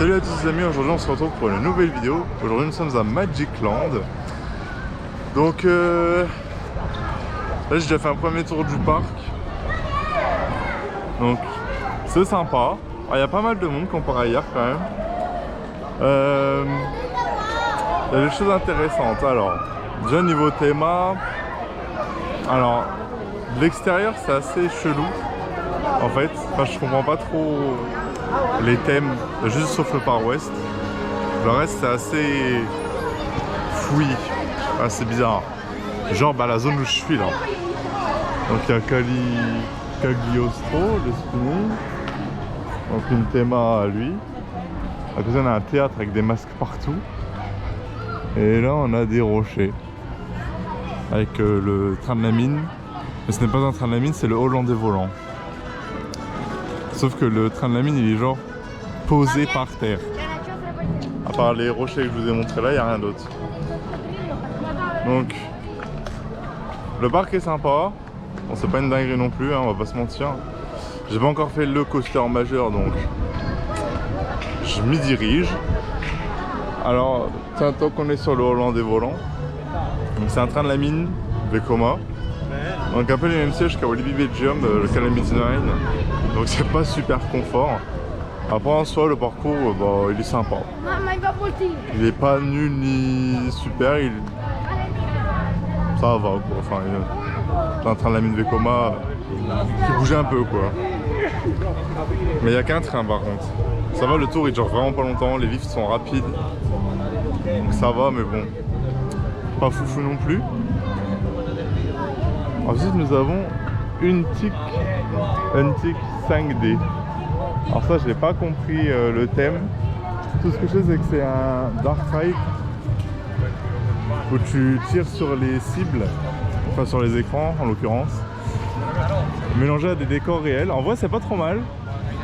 Salut à tous les amis, aujourd'hui on se retrouve pour une nouvelle vidéo. Aujourd'hui nous sommes à Magic Land. Donc là j'ai déjà fait un premier tour du parc. Donc c'est sympa. Il y a pas mal de monde comparé à hier quand même. Il y a des choses intéressantes. Alors déjà niveau thème, alors de l'extérieur c'est assez chelou en fait. Enfin je comprends pas trop les thèmes, juste sauf le Far West. Le reste c'est assez fouillis, assez bizarre. Genre bah, la zone où je suis là. Donc il y a Cagliostro, le spinning. Donc une théma à lui. À côté on a un théâtre avec des masques partout. Et là on a des rochers. Avec le train de la mine. Mais ce n'est pas un train de la mine, c'est le Hollandais volant. Sauf que le train de la mine il est genre posé par terre. À part les rochers que je vous ai montré là, il n'y a rien d'autre. Donc le parc est sympa. Bon c'est pas une dinguerie non plus, hein, on va pas se mentir. J'ai pas encore fait le coaster majeur donc je m'y dirige. Alors tant qu'on est sur le Hollandais volant. Donc c'est un train de la mine, Vekoma. Donc un peu les mêmes sièges qu'à Walibi Belgium, le Calamity 9. Donc c'est pas super confort. Après en soi le parcours bah, il est sympa. Il est pas nul ni super, ça va quoi. Enfin il est en train de la mine Vekoma qui bougeait un peu quoi. Mais il n'y a qu'un train par contre. Ça va, le tour il dure vraiment pas longtemps, les lifts sont rapides. Donc ça va mais bon. Pas foufou non plus. Ensuite nous avons une tic 5D. Alors ça je n'ai pas compris le thème. Tout ce que je sais c'est que c'est un dark ride où tu tires sur les cibles, enfin sur les écrans en l'occurrence, mélangé à des décors réels. En vrai c'est pas trop mal.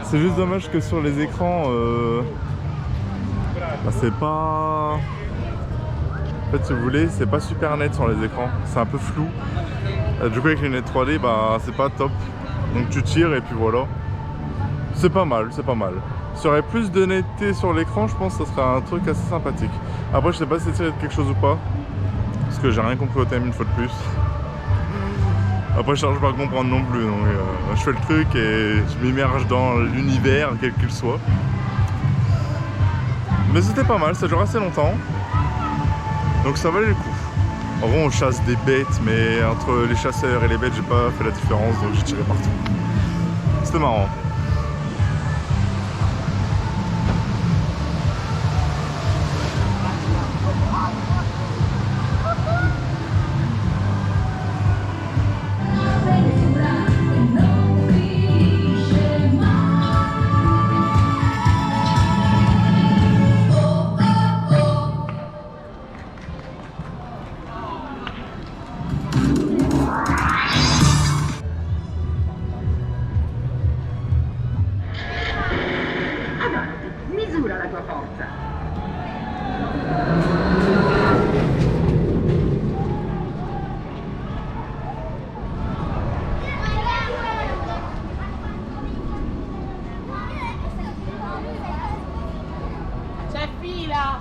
C'est juste dommage que sur les écrans bah, c'est pas... En fait si vous voulez c'est pas super net sur les écrans. C'est un peu flou. Du coup avec les lunettes 3D bah c'est pas top. Donc tu tires et puis voilà. C'est pas mal, c'est pas mal. S'il y aurait plus de netteté sur l'écran, je pense que ça serait un truc assez sympathique. Après je sais pas si c'est tiré de quelque chose ou pas. Parce que j'ai rien compris au thème une fois de plus. Après je cherche pas à comprendre non plus. Donc je fais le truc et je m'immerge dans l'univers quel qu'il soit. Mais c'était pas mal, ça dure assez longtemps. Donc ça valait le coup. En gros on chasse des bêtes, mais entre les chasseurs et les bêtes j'ai pas fait la différence, donc j'ai tiré partout. C'était marrant. Misura la tua forza. C'è fila!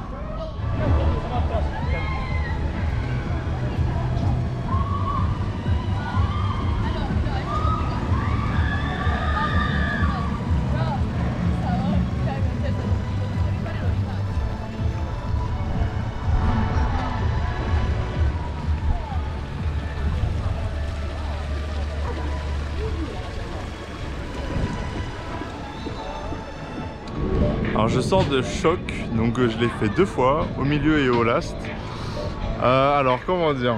Alors je sors de Choc, donc je l'ai fait 2 fois, au milieu et au last. Alors comment dire,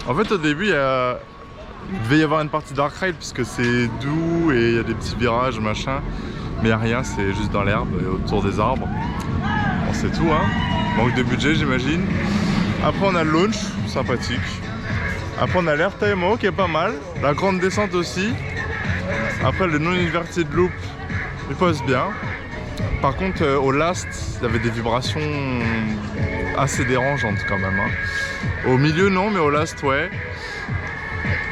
en fait au début il devait y avoir une partie dark ride puisque c'est doux et il y a des petits virages machin. Mais il n'y a rien, c'est juste dans l'herbe et autour des arbres. Bon c'est tout hein, manque de budget j'imagine. Après on a le launch, sympathique. Après on a l'air Taimo qui est pas mal, la grande descente aussi. Après le non-inverted loop, il passe bien. Par contre au last il y avait des vibrations assez dérangeantes quand même hein. Au milieu non mais au last ouais.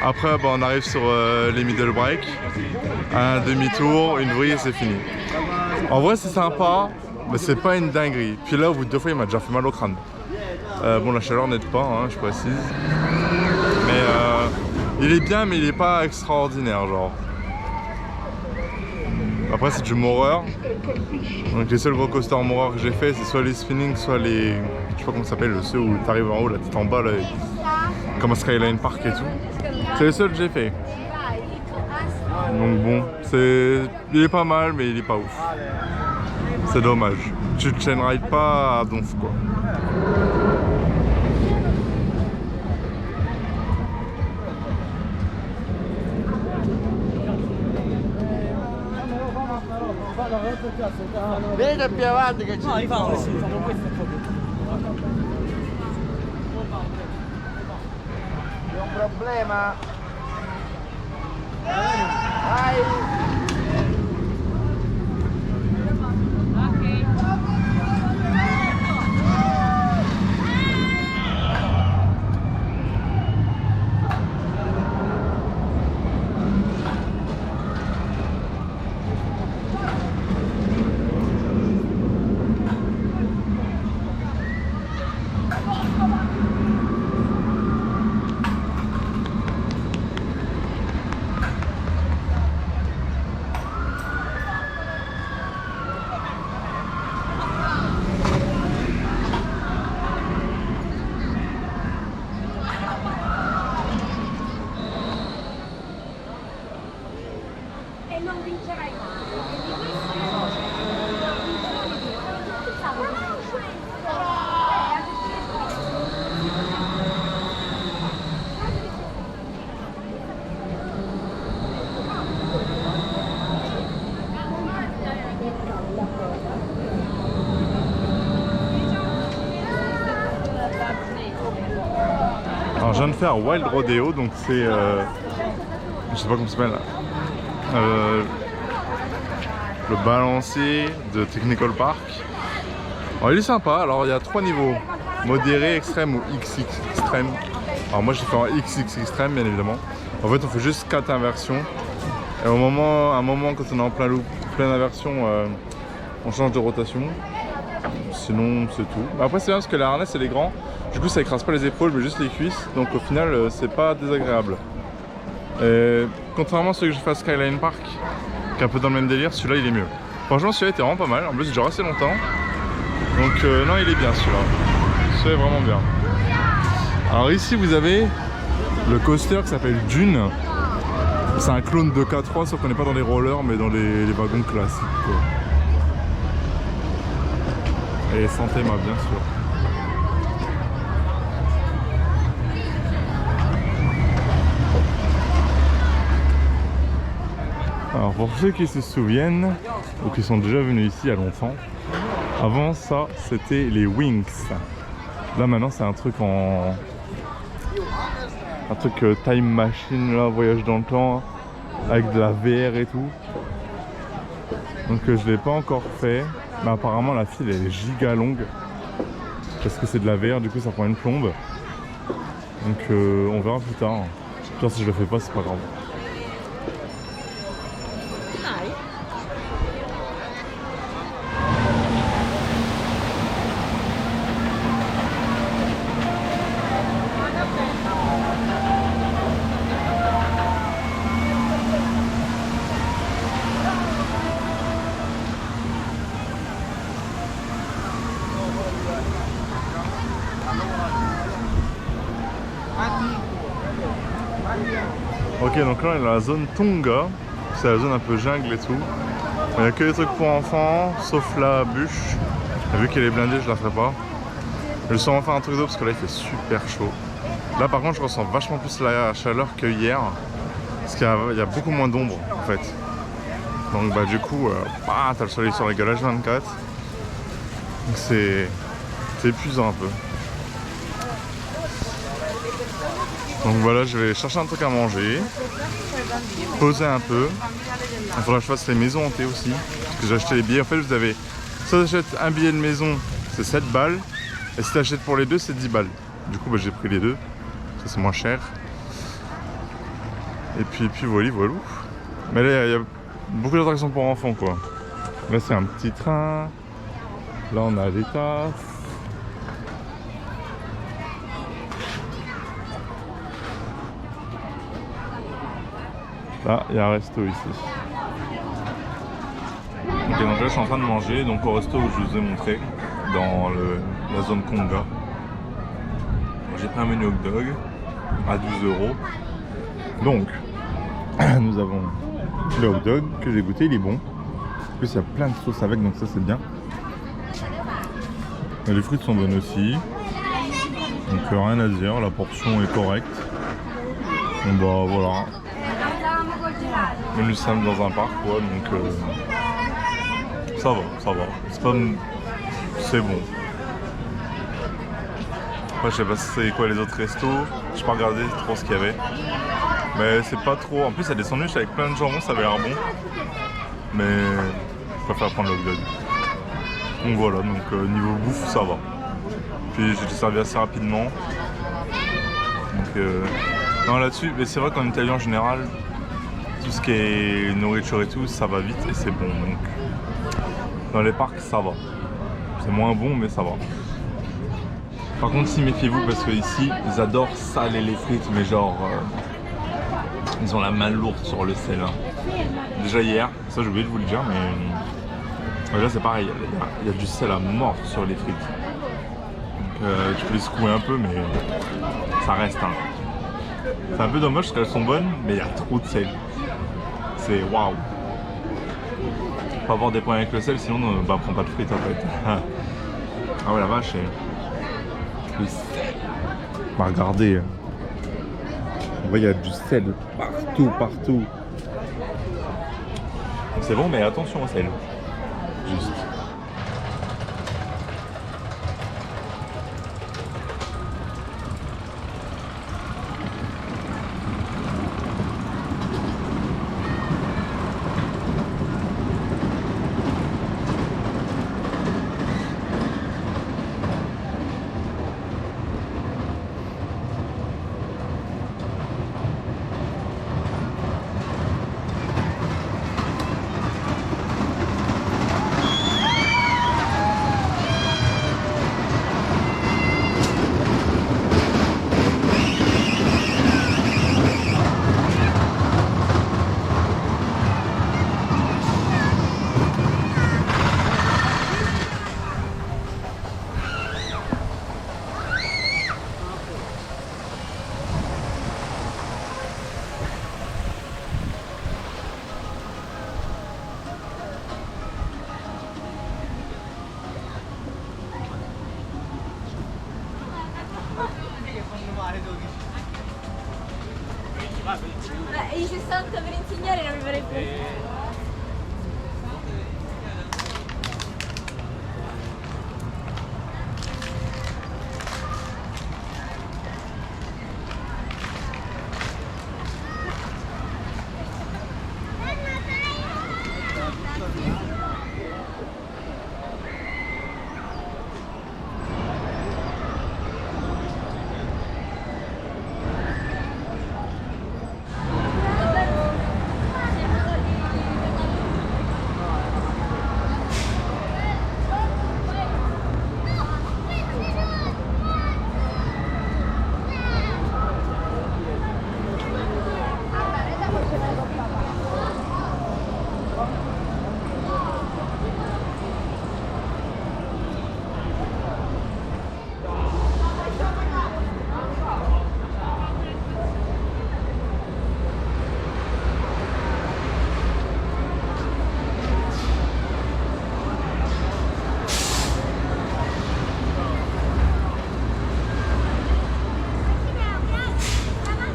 Après bah, on arrive sur les middle break. Un demi-tour, une vrille et c'est fini. En vrai c'est sympa. mais c'est pas une dinguerie. Puis là, au bout de 2 fois, il m'a déjà fait mal au crâne. Bon, la chaleur n'aide pas, hein, je précise. Mais il est bien, mais il est pas extraordinaire, genre. Après, c'est du Maurer. Donc les seuls gros coasters Maurer que j'ai fait, c'est soit les spinning, soit les... Je sais pas comment ça s'appelle, ceux où t'arrives en haut, la tête en bas, là, comme Skyline Park et tout. C'est les seuls que j'ai fait. Donc bon, il est pas mal, mais il est pas ouf. C'est dommage. Tu te chain ride pas à donf, quoi. Vieni più avanti che c'è. No, rifamo, sì, facciamo questo e poi. C'è un problema. Vai. Alors je viens de faire Wild Rodeo, donc c'est... je sais pas comment ça s'appelle. Le balancier de Technical Park. Alors il est sympa, alors il y a 3 niveaux. Modéré, extrême ou XX extrême. Alors moi j'ai fait un XX extrême bien évidemment. En fait on fait juste 4 inversions. Et à un moment quand on est en plein loop, pleine inversion, on change de rotation. Sinon c'est tout. Mais après c'est bien parce que la harness elle est grand. Du coup ça écrase pas les épaules mais juste les cuisses. Donc au final c'est pas désagréable. Et contrairement à celui que j'ai fait à Skyline Park, qui est un peu dans le même délire, celui-là il est mieux. Franchement celui-là était vraiment pas mal. En plus il dure assez longtemps. Donc non il est bien celui-là. Celui-là est vraiment bien. Alors ici vous avez le coaster qui s'appelle Dune. C'est un clone de K3 sauf qu'on n'est pas dans les rollers mais dans les wagons classiques quoi. Et santé moi bien sûr. Alors pour ceux qui se souviennent ou qui sont déjà venus ici il y a longtemps, avant ça c'était les Wings. Là maintenant c'est un truc en... un truc time machine là, voyage dans le temps, avec de la VR et tout. Donc je l'ai pas encore fait, mais apparemment la file elle est giga longue. Parce que c'est de la VR, du coup ça prend une plombe. Donc on verra plus tard. Genre si je le fais pas c'est pas grave. Ok, donc là on est dans la zone Tonga, c'est la zone un peu jungle et tout. Il n'y a que des trucs pour enfants, sauf la bûche. Et vu qu'elle est blindée, je la ferai pas. Je vais sûrement faire un truc d'eau parce que là il fait super chaud. Là par contre je ressens vachement plus la chaleur que hier. Parce qu'il y a beaucoup moins d'ombre en fait. Donc bah du coup, t'as le soleil sur la gueule H24. Donc c'est épuisant un peu. Donc voilà, je vais chercher un truc à manger, poser un peu. Il faudra que je fasse les maisons hantées aussi, parce que j'ai acheté les billets. En fait, vous avez, si tu achètes un billet de maison, c'est 7 balles, et si tu achètes pour les deux, c'est 10 balles. Du coup, bah, j'ai pris les deux, ça c'est moins cher. Et puis voilà. Mais là, il y a beaucoup d'attractions pour enfants, quoi. Là, c'est un petit train. Là on a les tasses. Là il y a un resto ici. Ok, donc là je suis en train de manger donc au resto où je vous ai montré dans la zone Konga. J'ai pris un menu hot dog à 12 €. Donc nous avons le hot dog que j'ai goûté, il est bon. En plus il y a plein de sauces avec donc ça c'est bien. Et les frites sont bonnes aussi. Donc rien à dire, la portion est correcte. Donc bah voilà. Menu simple dans un parc quoi donc ça va. C'est pas... c'est bon. Après je sais pas c'est quoi les autres restos. J'ai pas regardé trop ce qu'il y avait. Mais c'est pas trop. En plus il y a des sandwichs avec plein de jambon, ça avait l'air bon. Mais je préfère prendre le hot dog. Donc voilà, donc niveau bouffe ça va. Puis j'ai été servi assez rapidement. Donc non là-dessus, mais c'est vrai qu'en Italie en général, tout ce qui est nourriture et tout, ça va vite et c'est bon. Donc dans les parcs ça va. C'est moins bon mais ça va. Par contre si méfiez-vous parce que ici ils adorent saler les frites mais genre ils ont la main lourde sur le sel. Hein. Déjà hier, ça j'ai oublié de vous le dire mais là c'est pareil, il y a du sel à mort sur les frites. Donc tu peux les secouer un peu mais ça reste. Hein. C'est un peu dommage parce qu'elles sont bonnes mais il y a trop de sel. C'est waouh. Faut avoir des problèmes avec le sel sinon bah, on prend pas de frites en fait. Ah ouais la vache. Le sel. Bah regardez. On voit il y a du sel partout. C'est bon mais attention au sel. Juste. I 60 per insegnare non mi farebbe.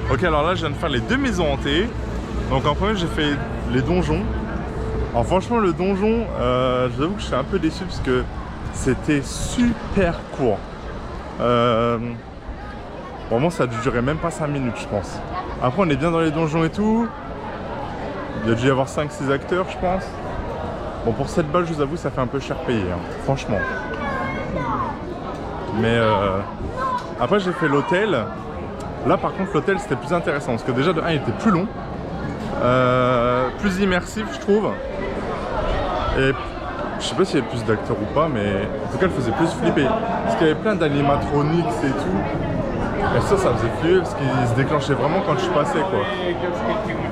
Ok, alors là je viens de faire les deux maisons hantées. Donc en premier j'ai fait les donjons. Alors franchement le donjon, je vous avoue que je suis un peu déçu parce que c'était super court. Vraiment ça durait même pas 5 minutes je pense. Après on est bien dans les donjons et tout. Il y a dû y avoir 5-6 acteurs je pense. Bon pour 7 balles je vous avoue ça fait un peu cher payé hein, franchement. Mais après j'ai fait l'hôtel. Là par contre l'hôtel c'était plus intéressant parce que déjà de 1 il était plus long, plus immersif je trouve. Et je sais pas s'il y avait plus d'acteurs ou pas, mais en tout cas elle faisait plus flipper. Parce qu'il y avait plein d'animatroniques et tout. Et ça faisait flipper parce qu'ils se déclenchaient vraiment quand je passais quoi.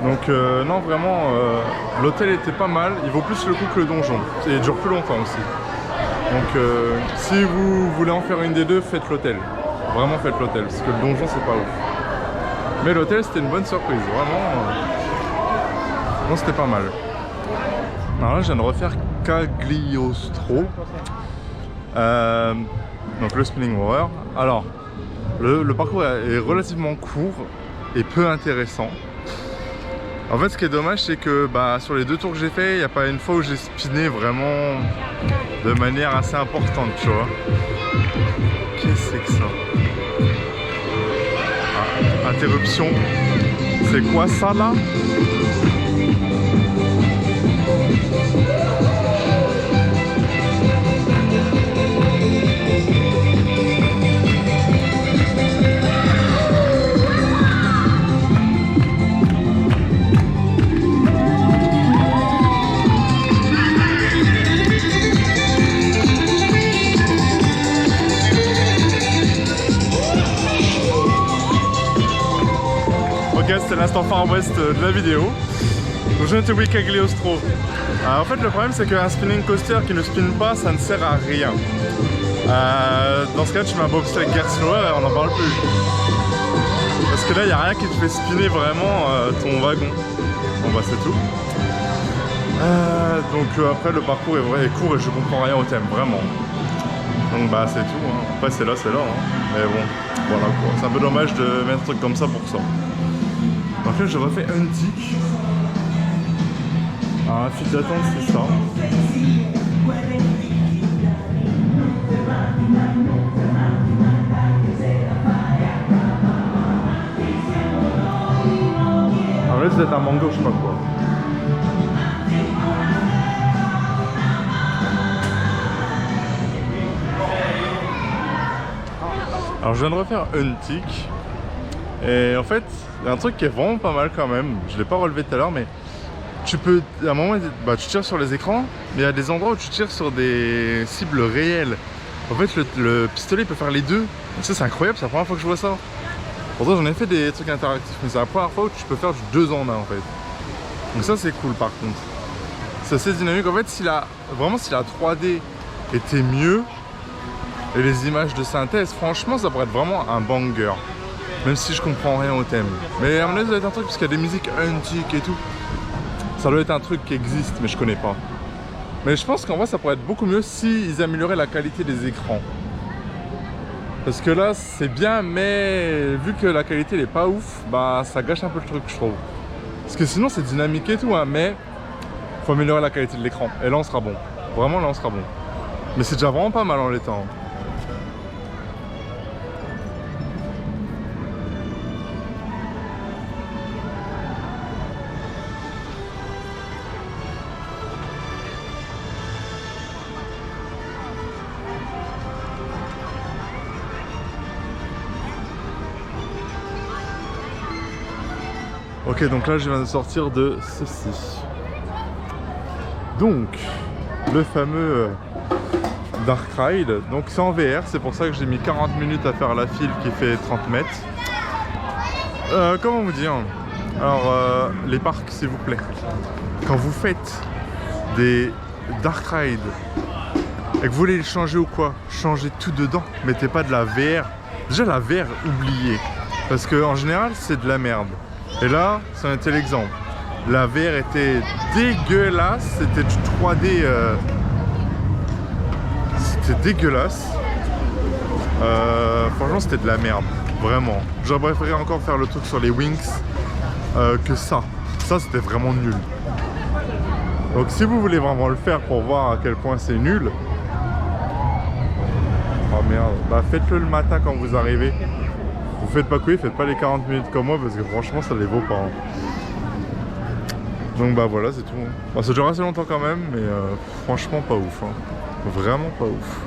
Donc non vraiment, l'hôtel était pas mal, il vaut plus le coup que le donjon. Et il dure plus longtemps aussi. Donc si vous voulez en faire une des deux, faites l'hôtel. Vraiment faites l'hôtel, parce que le donjon c'est pas ouf. Mais l'hôtel c'était une bonne surprise, vraiment. Non c'était pas mal. Alors là je viens de refaire Cagliostro. Donc le spinning rower. Alors le parcours est relativement court et peu intéressant. En fait ce qui est dommage c'est que sur les 2 tours que j'ai fait, il n'y a pas une fois où j'ai spiné vraiment de manière assez importante, tu vois. Qu'est-ce que c'est que ça? Ah, interruption. C'est quoi ça là? C'était l'instant Far West de la vidéo. Donc je viens de trouver Cagliostro. En fait le problème c'est qu'un spinning coaster qui ne spinne pas, ça ne sert à rien. Dans ce cas tu mets un bobsleigh Gerstlauer et on n'en parle plus. Parce que là il n'y a rien qui te fait spinner vraiment ton wagon. Bon bah c'est tout. Donc après le parcours est court et je comprends rien au thème, vraiment. Donc bah c'est tout, hein. Après c'est là, hein. Mais bon, voilà quoi. C'est un peu dommage de mettre un truc comme ça pour ça. Donc là je refais un tic. Alors la file d'attente c'est ça. Alors là c'est un mango je sais pas quoi. Alors je viens de refaire un tic. Et en fait, il y a un truc qui est vraiment pas mal quand même. Je l'ai pas relevé tout à l'heure, mais tu peux, à un moment, tu tires sur les écrans, mais il y a des endroits où tu tires sur des cibles réelles. En fait, le pistolet peut faire les deux. Et ça, c'est incroyable, c'est la première fois que je vois ça. Pourtant, j'en ai fait des trucs interactifs, mais c'est la première fois où tu peux faire du 2 en 1 en fait. Donc ça, c'est cool par contre. C'est assez dynamique. En fait, si la 3D était mieux, et les images de synthèse, franchement, ça pourrait être vraiment un banger. Même si je comprends rien au thème. Mais à mon avis, ça doit être un truc parce qu'il y a des musiques antiques et tout. Ça doit être un truc qui existe, mais je connais pas. Mais je pense qu'en vrai, ça pourrait être beaucoup mieux s'ils amélioraient la qualité des écrans. Parce que là, c'est bien, mais vu que la qualité n'est pas ouf, ça gâche un peu le truc, je trouve. Parce que sinon, c'est dynamique et tout, hein, mais faut améliorer la qualité de l'écran. Et là, on sera bon. Vraiment, là, on sera bon. Mais c'est déjà vraiment pas mal en l'état. Ok, donc là je viens de sortir de ceci. Donc, le fameux Dark Ride. Donc c'est en VR, c'est pour ça que j'ai mis 40 minutes à faire la file qui fait 30 mètres. Comment vous dire? Alors, les parcs s'il vous plaît. Quand vous faites des Dark Ride et que vous voulez les changer ou quoi, changez tout dedans. Mettez pas de la VR. Déjà la VR, oubliez. Parce que en général c'est de la merde. Et là, c'en était l'exemple. La VR était dégueulasse, c'était du 3D. C'était dégueulasse. Franchement, c'était de la merde, vraiment. J'aurais préféré encore faire le truc sur les Wings que ça. Ça, c'était vraiment nul. Donc, si vous voulez vraiment le faire pour voir à quel point c'est nul, oh merde, faites-le le matin quand vous arrivez. Vous faites pas couiller, faites pas les 40 minutes comme moi parce que franchement ça les vaut pas. Hein. Donc voilà, c'est tout. Ça dure assez longtemps quand même, mais franchement pas ouf. Hein. Vraiment pas ouf.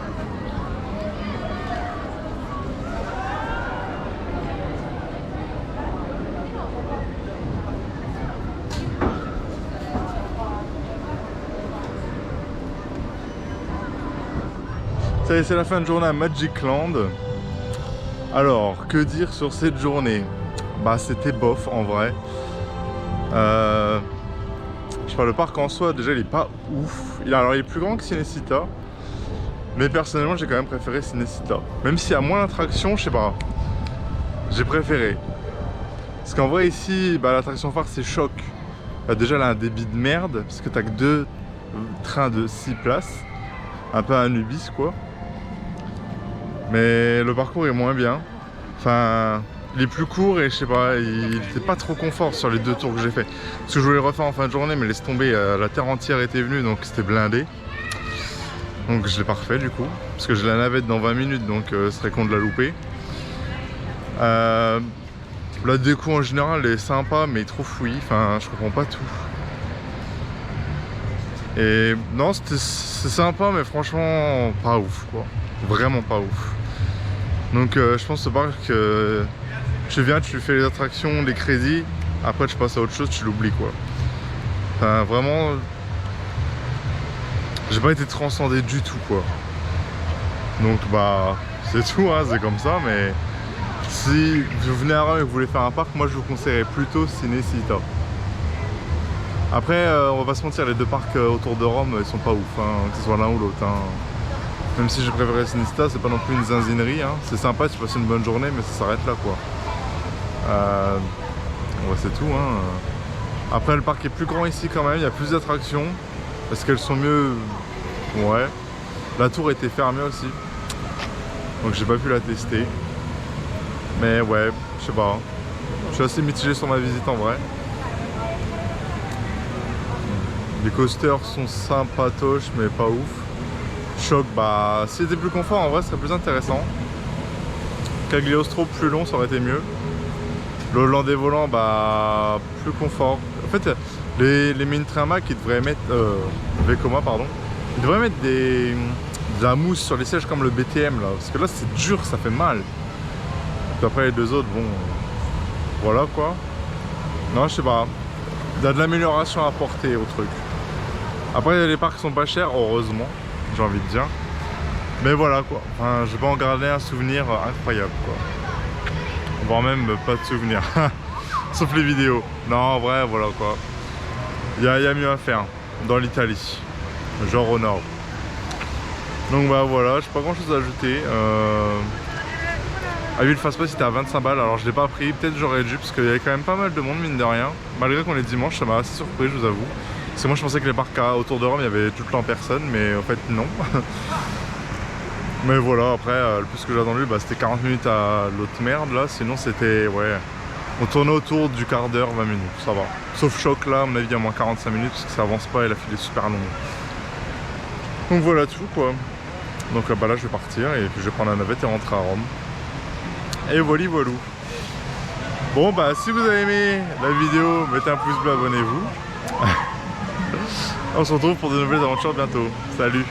Ça y est, c'est la fin de journée à Magic Land. Alors, que dire sur cette journée? Bah, c'était bof en vrai. Je sais pas, le parc en soi, déjà, il est pas ouf. Il est plus grand que Cinecittà. Mais personnellement, j'ai quand même préféré Cinecittà. Même s'il y a moins d'attractions, je sais pas. J'ai préféré. Parce qu'en vrai, ici, bah, l'attraction phare, c'est Choc. Bah, déjà, elle a un débit de merde. Parce que t'as que 2 trains de 6 places. Un peu un Nubis, quoi. Mais le parcours est moins bien. Enfin, il est plus court et je sais pas, il était pas trop confort sur les 2 tours que j'ai fait. Parce que je voulais le refaire en fin de journée, mais laisse tomber, la terre entière était venue, donc c'était blindé. Donc je l'ai pas refait du coup, parce que j'ai la navette dans 20 minutes, donc ce serait con de la louper. La déco en général est sympa, mais trop fouillis, enfin je comprends pas tout. Et non, c'est sympa, mais franchement pas ouf quoi, vraiment pas ouf. Donc je pense ce parc, tu viens, tu fais les attractions, les crédits, après tu passes à autre chose, tu l'oublies quoi. Enfin vraiment, j'ai pas été transcendé du tout quoi. Donc bah c'est tout, hein, c'est comme ça, mais si vous venez à Rome et que vous voulez faire un parc, moi je vous conseillerais plutôt Cinecittà. Après on va pas se mentir, les 2 parcs autour de Rome ils sont pas ouf, hein, que ce soit l'un ou l'autre. Hein. Même si j'ai préféré Cinecittà, c'est pas non plus une zinzinerie, hein. C'est sympa, tu passes une bonne journée, mais ça s'arrête là quoi. Ouais, c'est tout. Hein. Après le parc est plus grand ici quand même, il y a plus d'attractions. Est-ce qu'elles sont mieux? Ouais. La tour était fermée aussi. Donc j'ai pas pu la tester. Mais ouais, je sais pas. Je suis assez mitigé sur ma visite en vrai. Les coasters sont sympatoches mais pas ouf. Choc, bah s'il était plus confort en vrai ce serait plus intéressant. Cagliostro plus long ça aurait été mieux. Le Holland des volants, bah plus confort. En fait les Mintrama qui devraient mettre Vekoma pardon, ils devraient mettre de la mousse sur les sièges comme le BTM là, parce que là c'est dur, ça fait mal. Puis après les 2 autres, bon voilà quoi. Non je sais pas, il y a de l'amélioration à apporter au truc. Après les parcs sont pas chers heureusement, j'ai envie de dire. Mais voilà quoi, enfin, je vais pas en garder un souvenir incroyable quoi. Voire même pas de souvenir. Sauf les vidéos. Non en vrai voilà quoi. Il y a mieux à faire dans l'Italie, genre au nord. Donc bah voilà, j'ai pas grand chose à ajouter. À lui le Fastpass c'était à 25 balles, alors je l'ai pas pris, peut-être j'aurais dû parce qu'il y avait quand même pas mal de monde mine de rien. Malgré qu'on est dimanche, ça m'a assez surpris je vous avoue. Parce que moi je pensais que les parcs autour de Rome il y avait tout le temps personne, mais en fait non. Mais voilà, après le plus que j'ai attendu bah, c'était 40 minutes à l'autre merde là, sinon c'était ouais. On tournait autour du quart d'heure, 20 minutes, ça va. Sauf Choc là, à mon avis il y a moins 45 minutes parce que ça avance pas et la file est super longue. Donc voilà tout quoi. Donc bah là je vais partir et puis je vais prendre la navette et rentrer à Rome. Et voilà. Bon bah si vous avez aimé la vidéo, mettez un pouce bleu, abonnez-vous. On se retrouve pour de nouvelles aventures bientôt. Salut.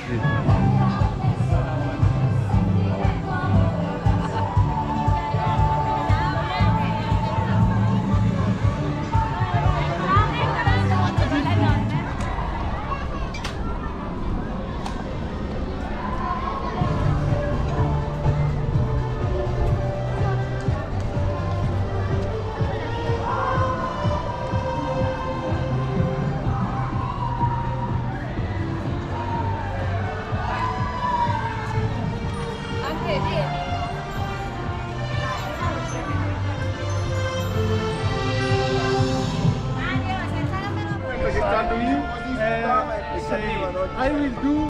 I will do